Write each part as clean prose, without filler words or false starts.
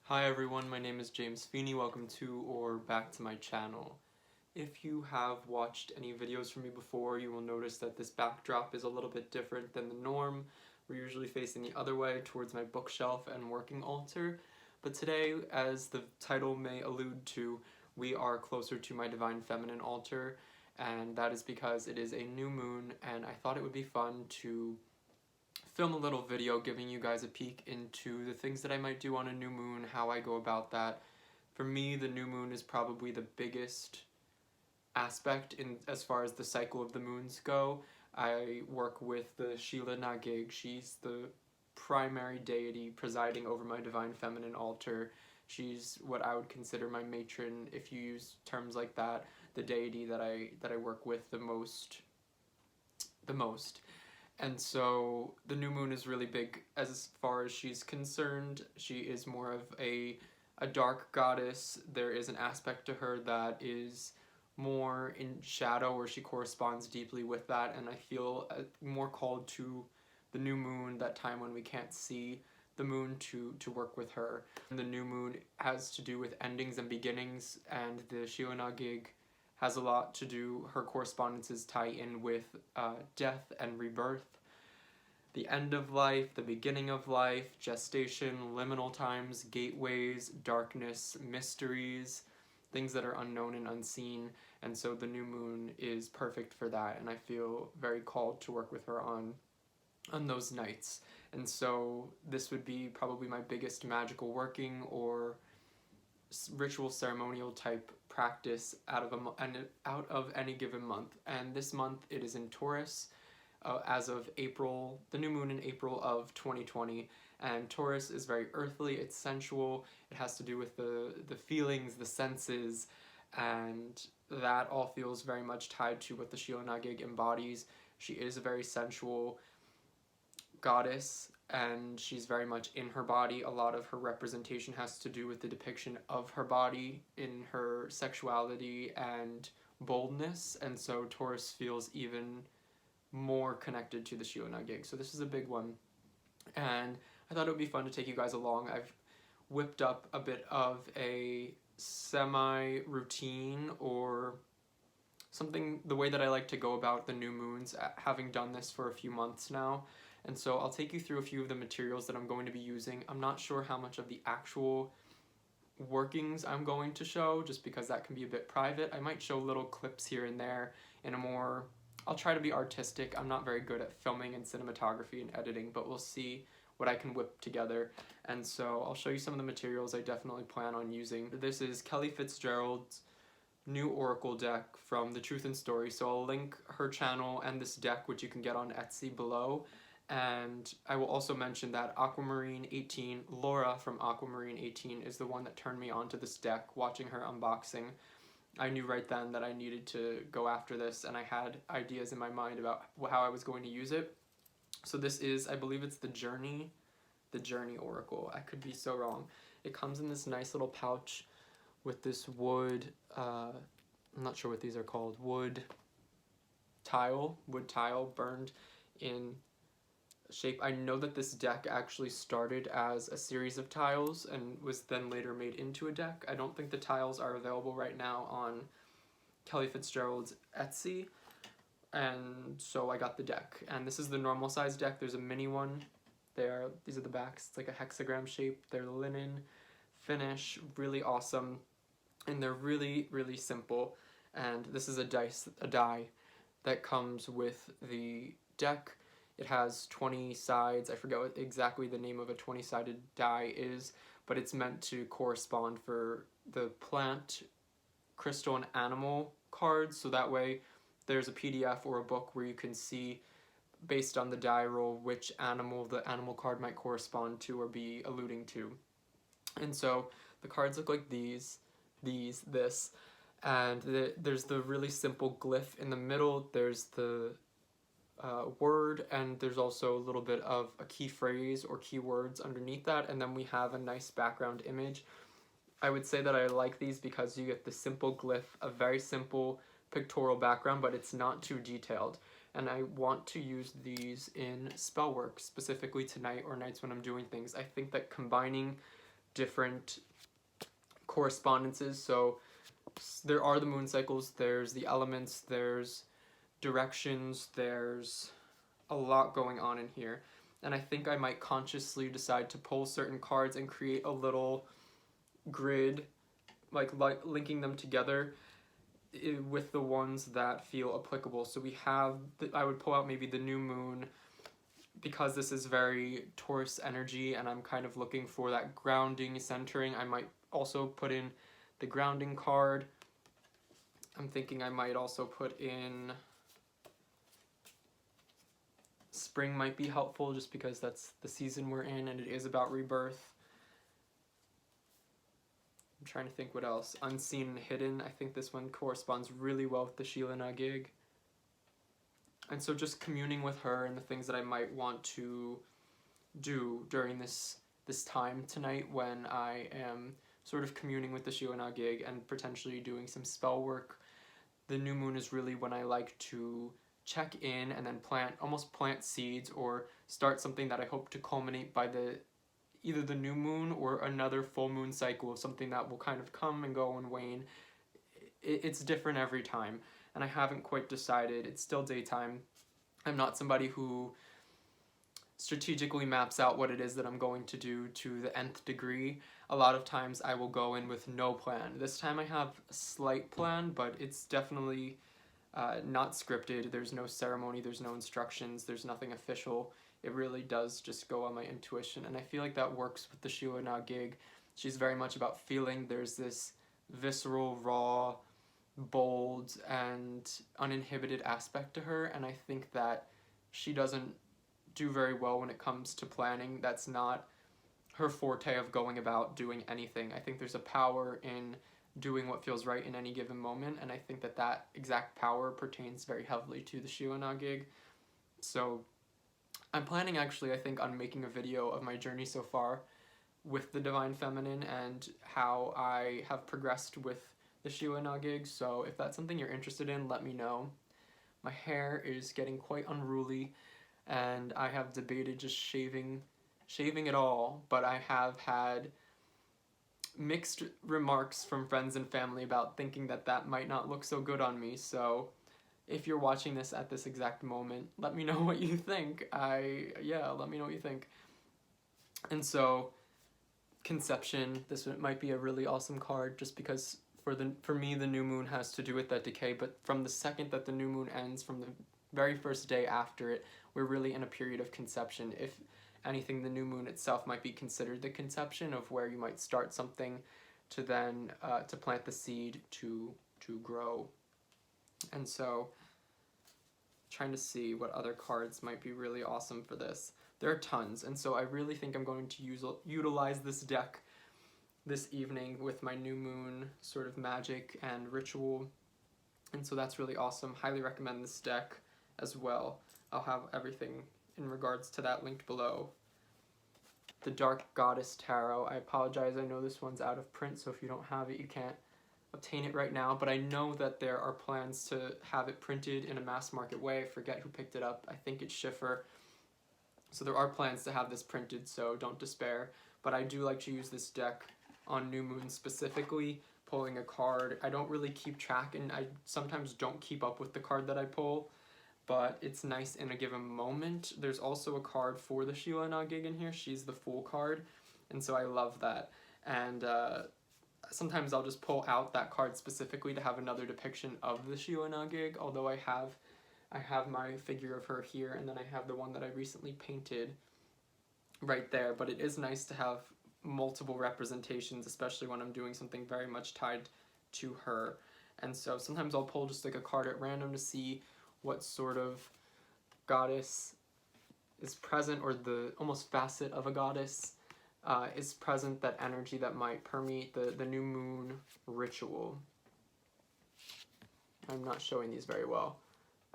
Hi everyone, my name is James Feeney. Welcome to or back to my channel. If you have watched any videos from me before, you will notice that this backdrop is a little bit different than the norm. We're usually facing the other way towards my bookshelf and working altar, but today, as the title may allude to, we are closer to my Divine Feminine altar, and that is because it is a new moon, and I thought it would be fun to film a little video giving you guys a peek into the things that I might do on a new moon, how I go about that. For me, the new moon is probably the biggest aspect in as far as the cycle of the moons go. I work with the Sheela. She's the primary deity presiding over my Divine Feminine altar. She's what I would consider my matron, if you use terms like that, the deity that I work with the most. And so the new moon is really big as far as she's concerned. She is more of a dark goddess. There is an aspect to her that is more in shadow, where she corresponds deeply with that, and I feel more called to the new moon, that time when we can't see the moon, to work with her. And the new moon has to do with endings and beginnings, and the Sheela has a lot to do, her correspondences tie in with death and rebirth, the end of life, the beginning of life, gestation, liminal times, gateways, darkness, mysteries, things that are unknown and unseen, and so the new moon is perfect for that, and I feel very called to work with her on those nights. And so this would be probably my biggest magical working or ritual ceremonial type practice out of any given month. And this month it is in Taurus, as of April, the new moon in April of 2020. And Taurus is very earthly, it's sensual, it has to do with the feelings, the senses, and that all feels very much tied to what the Sheela embodies. She is a very sensual goddess, and she's very much in her body. A lot of her representation has to do with the depiction of her body in her sexuality and boldness, and so Taurus feels even more connected to the Sheela. So this is a big one, and I thought it would be fun to take you guys along. I've whipped up a bit of a semi-routine, or something, the way that I like to go about the new moons, having done this for a few months now. And so I'll take you through a few of the materials that I'm going to be using. I'm not sure how much of the actual workings I'm going to show, just because that can be a bit private. I might show little clips here and there in a more, I'll try to be artistic. I'm not very good at filming and cinematography and editing, but we'll see what I can whip together. And so I'll show you some of the materials I definitely plan on using. This is Kelly Fitzgerald's new Oracle deck from The Truth and Story, so I'll link her channel and this deck, which you can get on Etsy, below. And I will also mention that Aquamarine18, Laura from Aquamarine18, is the one that turned me onto this deck. Watching her unboxing, I knew right then that I needed to go after this, and I had ideas in my mind about how I was going to use it. So this is, I believe it's the Journey Oracle. I could be so wrong. It comes in this nice little pouch with this wood, I'm not sure what these are called, wood tile burned in shape. I know that this deck actually started as a series of tiles and was then later made into a deck. I don't think the tiles are available right now on Kelly Fitzgerald's Etsy, and so I got the deck. And this is the normal size deck. There's a mini one there. These are the backs. It's like a hexagram shape. They're linen finish, really awesome, and they're really, really simple. And this is a die that comes with the deck. It has 20 sides. I forget what exactly the name of a 20-sided die is, but it's meant to correspond for the plant, crystal, and animal cards, so that way there's a PDF or a book where you can see, based on the die roll, which animal the animal card might correspond to or be alluding to. And so the cards look like this, and there's the really simple glyph in the middle. There's the word, and there's also a little bit of a key phrase or keywords underneath that, and then we have a nice background image. I would say that I like these because you get the simple glyph, a very simple pictorial background, but it's not too detailed. And I want to use these in spell work, specifically tonight or nights when I'm doing things. I think that combining different correspondences. So there are the moon cycles, there's the elements, there's directions, there's a lot going on in here. And I think I might consciously decide to pull certain cards and create a little grid, like linking them together with the ones that feel applicable. So we have, I would pull out maybe the new moon, because this is very Taurus energy and I'm kind of looking for that grounding, centering. I might also put in the grounding card. I'm thinking I might also put in spring might be helpful, just because that's the season we're in and it is about rebirth. I'm trying to think what else. Unseen and hidden. I think this one corresponds really well with the Sheela gig. And so just communing with her and the things that I might want to do during this time tonight, when I am sort of communing with the Sheela gig and potentially doing some spell work. The new moon is really when I like to check in and then almost plant seeds or start something that I hope to culminate by either the new moon or another full moon cycle of something that will kind of come and go and wane. It's different every time, and I haven't quite decided. It's still daytime. I'm not somebody who strategically maps out what it is that I'm going to do to the nth degree. A lot of times I will go in with no plan. This time I have a slight plan, but it's definitely not scripted. There's no ceremony, there's no instructions, there's nothing official. It really does just go on my intuition, and I feel like that works with the Sheela gig. She's very much about feeling. There's this visceral, raw, bold, and uninhibited aspect to her, and I think that she doesn't do very well when it comes to planning. That's not her forte of going about doing anything. I think there's a power in doing what feels right in any given moment, and I think that exact power pertains very heavily to the Sheela gig. So I'm planning, actually, I think, on making a video of my journey so far with the Divine Feminine and how I have progressed with the Sheela gig. So if that's something you're interested in, let me know. My hair is getting quite unruly, and I have debated just shaving it all, but I have had mixed remarks from friends and family about thinking that might not look so good on me. So if you're watching this at this exact moment, let me know what you think. Let me know what you think. And so, Conception, this might be a really awesome card, just because for me the new moon has to do with that decay, but from the second that the new moon ends, from the very first day after it, we're really in a period of conception. If anything, the new moon itself might be considered the conception of where you might start something to then to plant the seed to grow. And so, trying to see what other cards might be really awesome for this. There are tons, and so I really think I'm going to utilize this deck this evening with my new moon sort of magic and ritual. And so that's really awesome. Highly recommend this deck as well. I'll have everything in regards to that linked below. The Dark Goddess Tarot. I apologize, I know this one's out of print, so if you don't have it, you can't obtain it right now, but I know that there are plans to have it printed in a mass market way. I forget who picked it up. I think it's Schiffer. So there are plans to have this printed, so don't despair. But I do like to use this deck on new moon specifically, pulling a card. I don't really keep track, and I sometimes don't keep up with the card that I pull, but it's nice in a given moment. There's also a card for the Sheela gig in here. She's the Fool card, and so I love that. And sometimes I'll just pull out that card specifically to have another depiction of the Sheela gig, although I have my figure of her here, and then I have the one that I recently painted right there. But it is nice to have multiple representations, especially when I'm doing something very much tied to her. And so sometimes I'll pull just like a card at random to see what sort of goddess is present, or the almost facet of a goddess is present, that energy that might permeate the new moon ritual. I'm not showing these very well,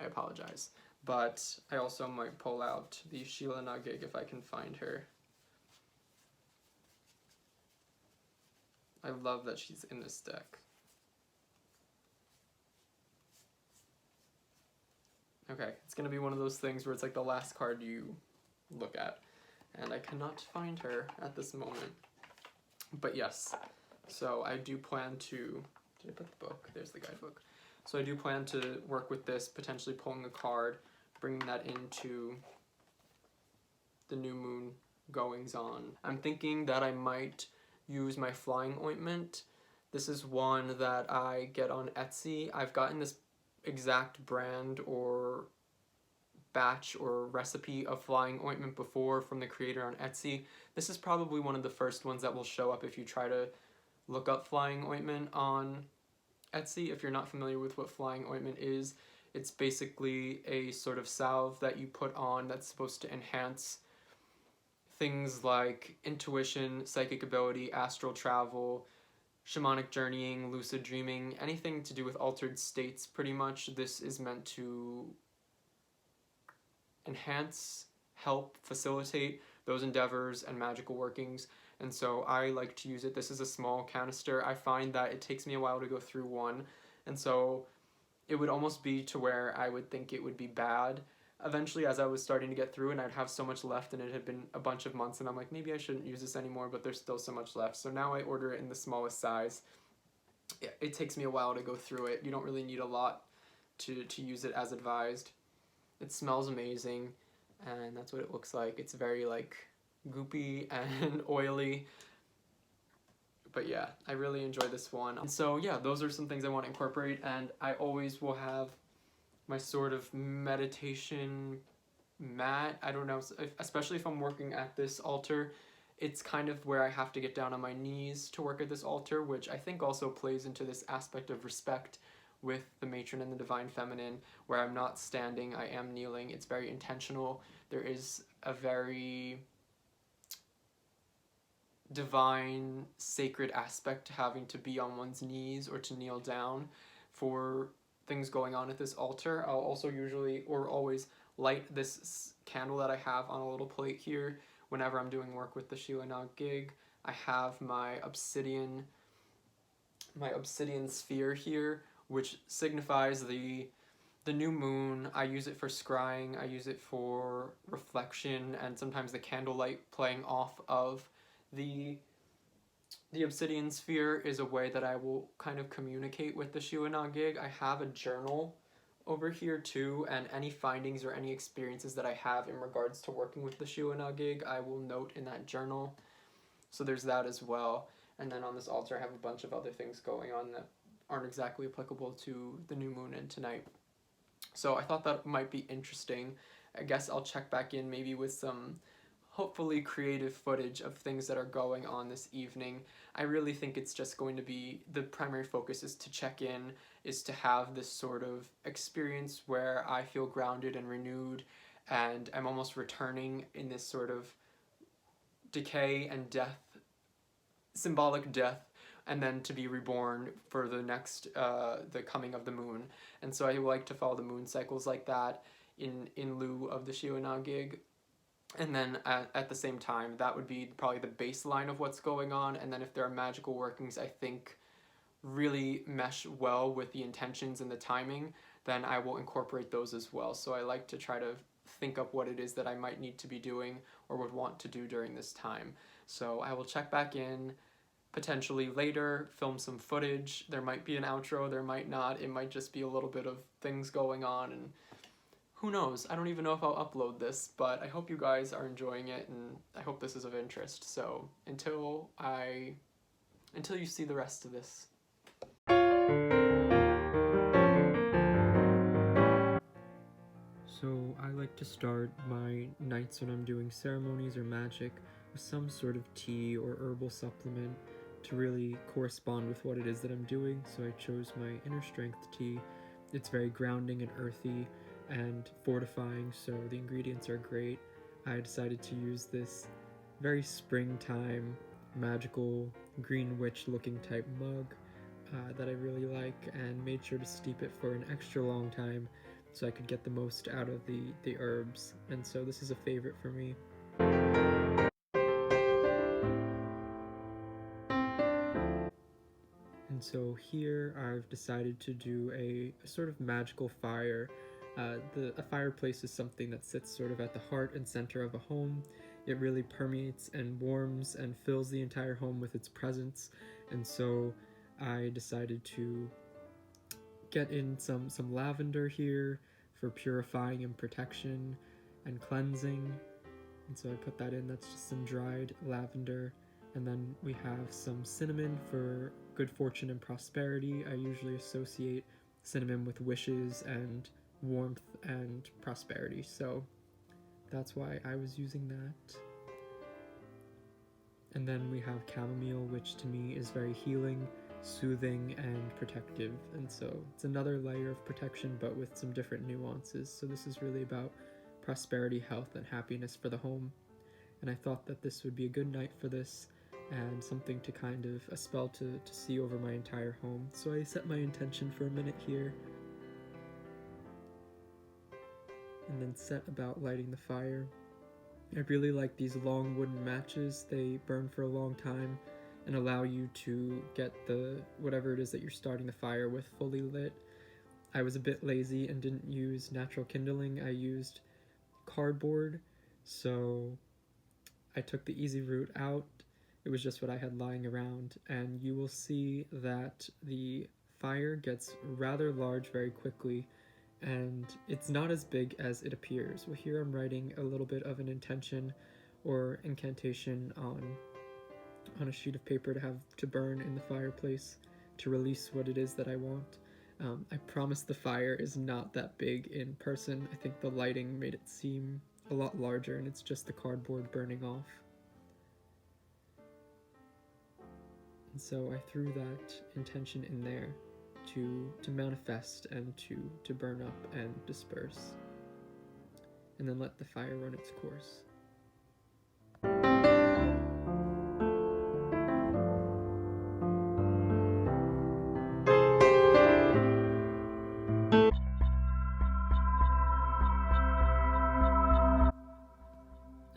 I apologize. But I also might pull out the Sheela gig if I can find her. I love that she's in this deck. Okay, it's gonna be one of those things where it's like the last card you look at, and I cannot find her at this moment. But yes, so I do plan to, did I put the book? There's the guidebook. So I do plan to work with this, potentially pulling a card, bringing that into the new moon goings on. I'm thinking that I might use my flying ointment. This is one that I get on Etsy. I've gotten this exact brand or batch or recipe of flying ointment before from the creator on Etsy. This is probably one of the first ones that will show up if you try to look up flying ointment on Etsy. If you're not familiar with what flying ointment is, it's basically a sort of salve that you put on that's supposed to enhance things like intuition, psychic ability, astral travel, shamanic journeying, lucid dreaming, anything to do with altered states pretty much. This is meant to enhance, help, facilitate those endeavors and magical workings. And so I like to use it. This is a small canister. I find that it takes me a while to go through one. And so it would almost be to where I would think it would be bad eventually as I was starting to get through, and I'd have so much left, and it had been a bunch of months, and I'm like, maybe I shouldn't use this anymore, but there's still so much left. So now I order it in the smallest size. It takes me a while to go through it. You don't really need a lot to use it as advised. It smells amazing, and that's what it looks like. It's very like goopy and oily. But yeah, I really enjoy this one. And so yeah, those are some things I want to incorporate, and I always will have my sort of meditation mat. I don't know, especially if I'm working at this altar, it's kind of where I have to get down on my knees to work at this altar, which I think also plays into this aspect of respect with the matron and the divine feminine, where I'm not standing, I am kneeling. It's very intentional. There is a very divine, sacred aspect to having to be on one's knees or to kneel down for things going on at this altar. I'll also usually or always light this candle that I have on a little plate here whenever I'm doing work with the Sheela gig. I have my obsidian sphere here, which signifies the new moon. I use it for scrying, I use it for reflection, and sometimes the candlelight playing off of the obsidian sphere is a way that I will kind of communicate with the Sheela gig. I have a journal over here too, and any findings or any experiences that I have in regards to working with the Sheela gig, I will note in that journal. So there's that as well. And then on this altar I have a bunch of other things going on that aren't exactly applicable to the new moon and tonight. So I thought that might be interesting. I guess I'll check back in maybe with some hopefully creative footage of things that are going on this evening. I really think it's just going to be, the primary focus is to check in, is to have this sort of experience where I feel grounded and renewed, and I'm almost returning in this sort of decay and death, symbolic death, and then to be reborn for the next, the coming of the moon. And so I like to follow the moon cycles like that in lieu of the Sheela gig. And then at the same time, that would be probably the baseline of what's going on. And then if there are magical workings I think really mesh well with the intentions and the timing, then I will incorporate those as well. So I like to try to think up what it is that I might need to be doing or would want to do during this time. So I will check back in potentially later, film some footage. There might be an outro, there might not. It might just be a little bit of things going on, and who knows? I don't even know if I'll upload this, but I hope you guys are enjoying it, and I hope this is of interest. So until you see the rest of this. So I like to start my nights when I'm doing ceremonies or magic with some sort of tea or herbal supplement to really correspond with what it is that I'm doing. So I chose my Inner Strength tea. It's very grounding and earthy and fortifying, so the ingredients are great. I decided to use this very springtime, magical, green witch looking type mug that I really like, and made sure to steep it for an extra long time so I could get the most out of the herbs. And so this is a favorite for me. And so here I've decided to do a sort of magical fire. A fireplace is something that sits sort of at the heart and center of a home. it really permeates and warms and fills the entire home with its presence. And so I decided to get in some lavender here for purifying and protection and cleansing. And so I put that in. That's just some dried lavender. And then we have some cinnamon for good fortune and prosperity. I usually associate cinnamon with wishes and warmth and prosperity, so that's why I was using that. And then we have chamomile, which to me is very healing, soothing, and protective. And so it's another layer of protection, but with some different nuances. So this is really about prosperity, health, and happiness for the home. And I thought that this would be a good night for this, and something to kind of, a spell to see over my entire home. So I set my intention for a minute here, and then set about lighting the fire. I really like these long wooden matches. They burn for a long time and allow you to get the whatever it is that you're starting the fire with fully lit. I was a bit lazy and didn't use natural kindling. I used cardboard, so I took the easy route out. It was just what I had lying around, and you will see that the fire gets rather large very quickly, and it's not as big as it appears. Well, here I'm writing a little bit of an intention or incantation on a sheet of paper to have to burn in the fireplace to release what it is that I want. I promise the fire is not that big in person. I think the lighting made it seem a lot larger, and it's just the cardboard burning off. And so I threw that intention in there to manifest and to burn up and disperse, and then let the fire run its course.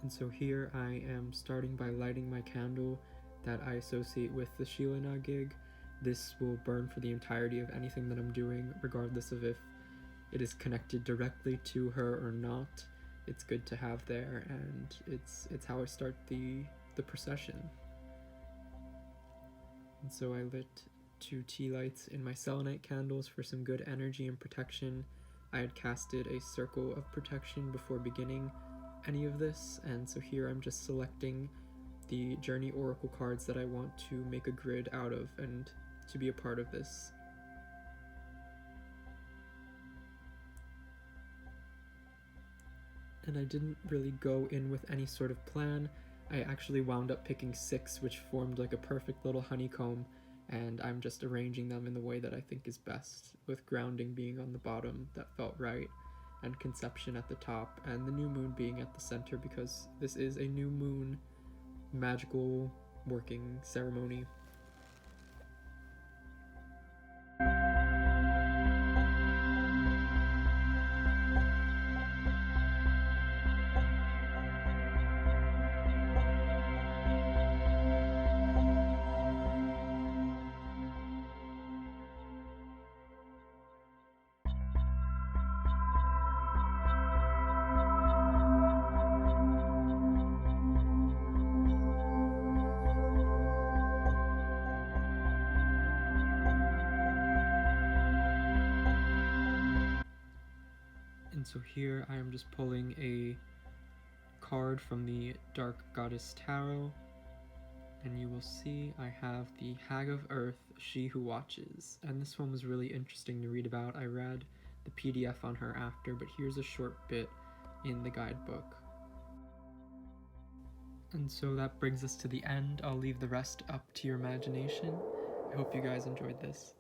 And so here I am starting by lighting my candle that I associate with the Sheela gig. This will burn for the entirety of anything that I'm doing, regardless of if it is connected directly to her or not. It's good to have there, and it's how I start the procession. And so I lit 2 tea lights in my selenite candles for some good energy and protection. I had casted a circle of protection before beginning any of this, and so here I'm just selecting the Journey Oracle cards that I want to make a grid out of and to be a part of this. And I didn't really go in with any sort of plan. I actually wound up picking 6, which formed like a perfect little honeycomb, and I'm just arranging them in the way that I think is best, with grounding being on the bottom that felt right, and conception at the top, and the new moon being at the center because this is a new moon magical working ceremony. And so here I am just pulling a card from the Dark Goddess Tarot, and you will see I have the Hag of Earth, She Who Watches, and this one was really interesting to read about. I read the PDF on her after, but here's a short bit in the guidebook. And so that brings us to the end. I'll leave the rest up to your imagination. I hope you guys enjoyed this.